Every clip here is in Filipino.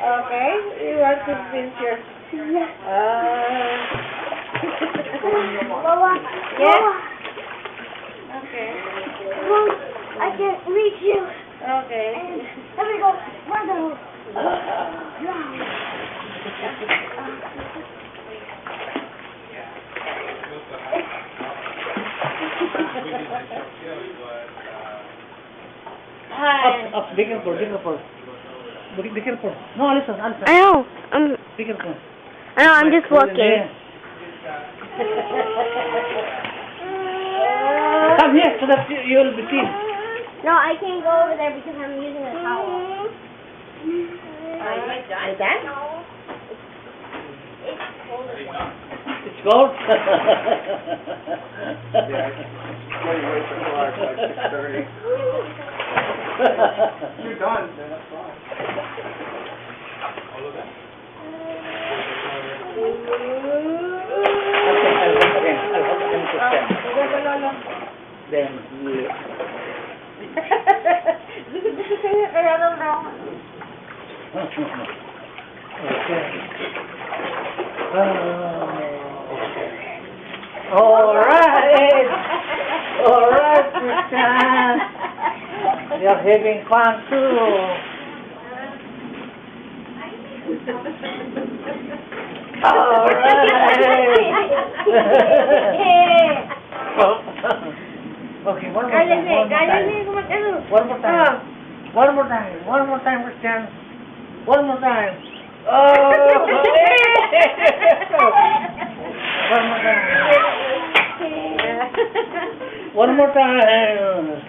Okay, you want to finish your... Mama, Yes? Mama, Okay. Mom, I can reach you. Okay. And let me go further. Hi. Up, be careful, be careful. Be careful. No, Alison. I know. Be careful. I'm just walking. Come here so that you will be seen. No, I can't go over there because I'm using a towel. Are you done? It's cold. You're done, then that's fine. Okay, I'll hold again. I'll hold again to stand. Then you... Okay. All right. All right, Christian. You're having fun too. All right. Okay, one more time. One more time. One more time. One more time, Christian. One more time. Oh! One more time.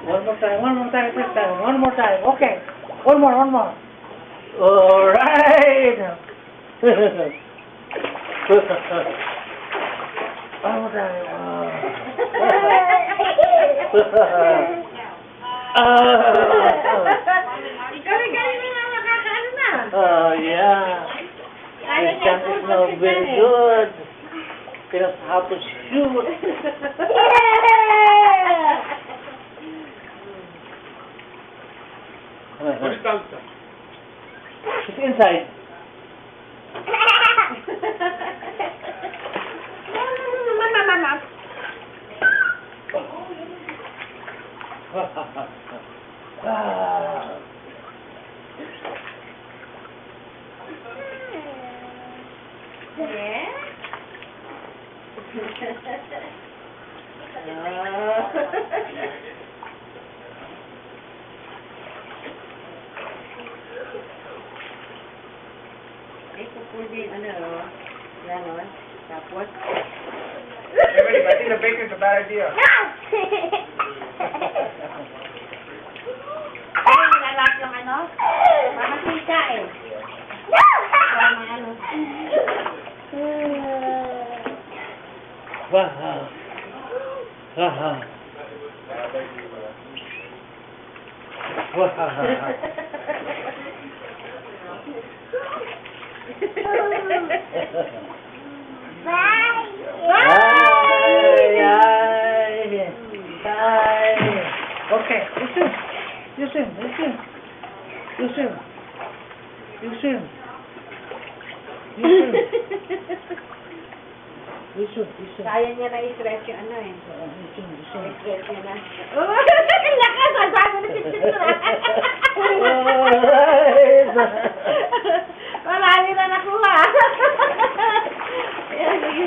One more time. One more time, Christian. One more time. Okay. One more. All right. One more time. Oh, yeah. Christian is now very good. He knows how to shoot. It's inside. Tapos, Everybody, I think the baker's a bad idea. ay, nilalak yung ano? Mamasita eh. Parang ano. Wow. Wow. Okay, you swim. Kaya niya na i-stretch yung ano eh. I-stretch niya na. Oh, lakas! Ang sabi na sintura. Marami na nakuha. Ayan, sige.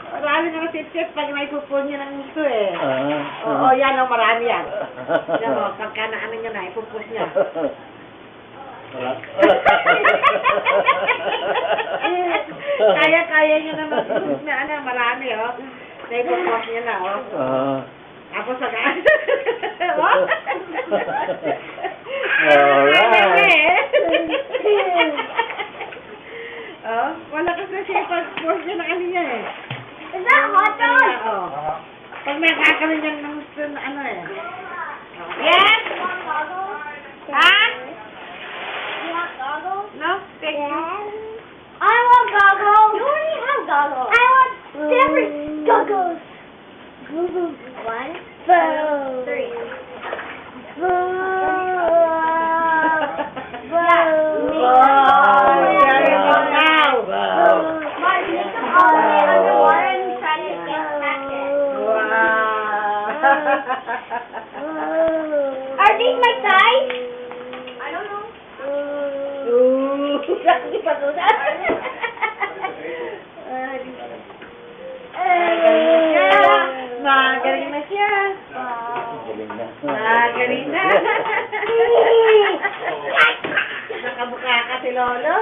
Marami na nasip-sip pag may pupon niya ng gusto eh. Ah. Oo, yan o, marami yan. Yan o, pagka na ano niya na, ipupus niya. Kaya niya na mag-pupus na ano, marami o. Na ipupus niya na o. Ah. Tapos sa Alright. Oh, wala kasi siya pag-pus niya na ano niya eh. Is that hot dog? Oo. Pag may kakaroon niya ng gusto na ano eh. Yes? Ha? You want goggles? No? Thank you. I want goggles. You already have goggles. I want different goggles. Goggles. 1, 2, 3. Are these my size? I don't know. Hindi pa doon. Magaling na siya. Galing na. Magaling na. Nakabuka ka si Lolo.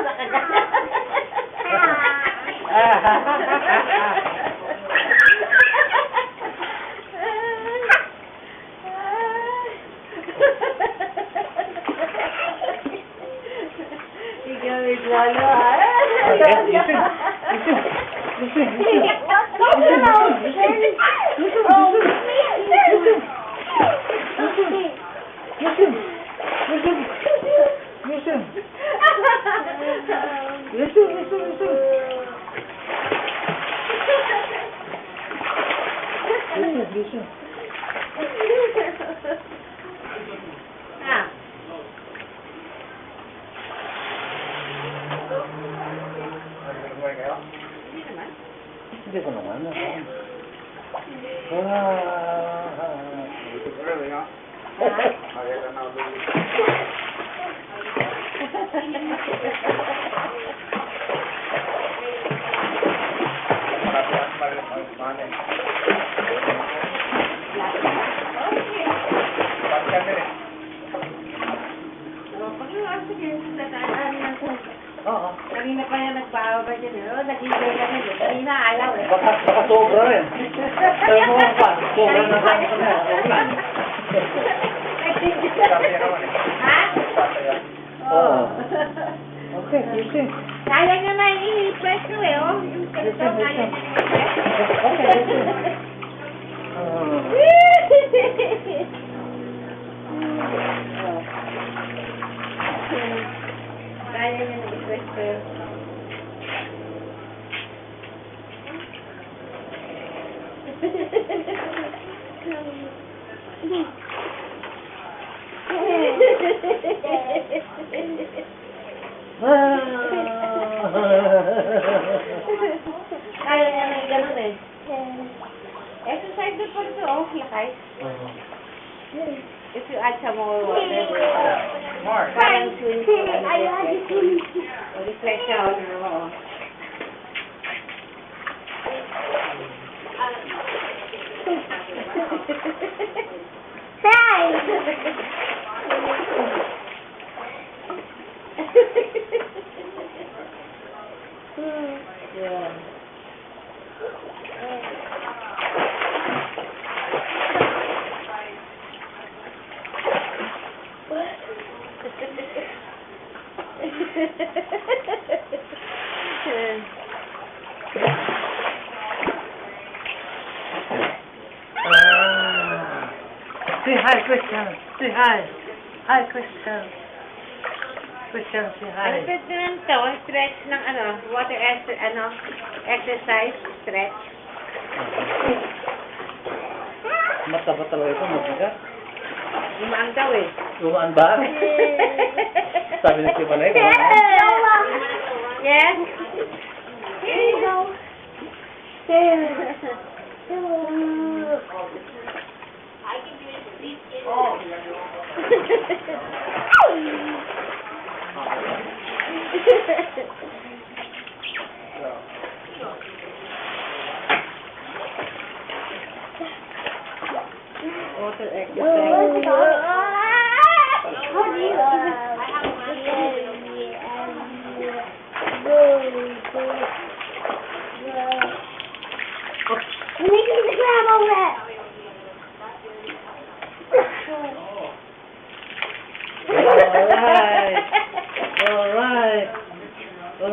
Ikaw is Lolo. Listen. Ah. Hindi naman. Hindi ko naman. Really, huh? Ah. Okay, then I'll do Oo. Kanina pa yan nagpapabay dyan eh. Oh, nag-ibay ka na yun. Kanina ayaw eh. Baka sobra rin. Sabi mo pa, sobra na sa akin na. Ulan. Ha? Oo. Okay, listen. Kaya nyo na i-press ko eh. Oh, yung ganito, kaya nyo i-press. Okay, listen. Kaya nyo na i-press ko. Kaya nyo na i-ganon eh. Exercise good for ito, oh, lakay. If you add some more water, Mark. parang swimming pool. I like the swimming pool. Refresh siya, ano mo. Yeah. Say hi, Christian. Say hi. Hi, Christian. Christian, say Ano hi. ba naman to? Stretch ng ano? Water exercise? Stretch? Mataba talaga ito, mabigat. Gumaan daw eh. Lumaan ba? Sabi na si Panay. Yes? Here you go. There. I can do it.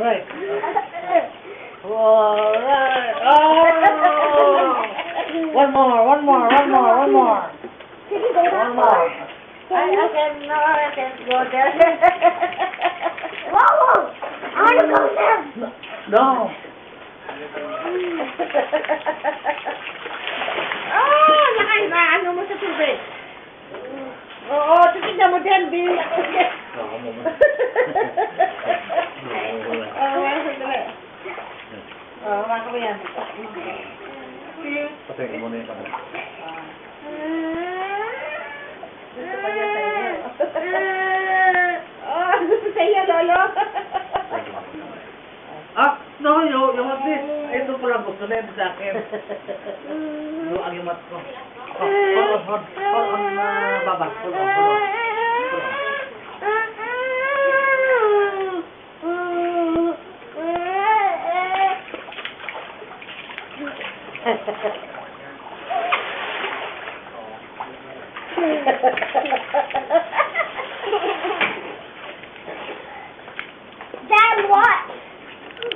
Alright. Alright. Oh! One more. Can you go that One far? more. I can't go there. Whoa! I want to go there. No. Ano mo sa tubig? Oo, titignan mo din, Bill. Sandali. Maka mo yan. Patay mo na yung kamay. Gusto pa niya sa iyo. Gusto sa iyo, Lolo. No, you want this? Ito pala gusto na ito sa akin. Yung agimat ko. Hold on, Baba. Hold on. Dad, what?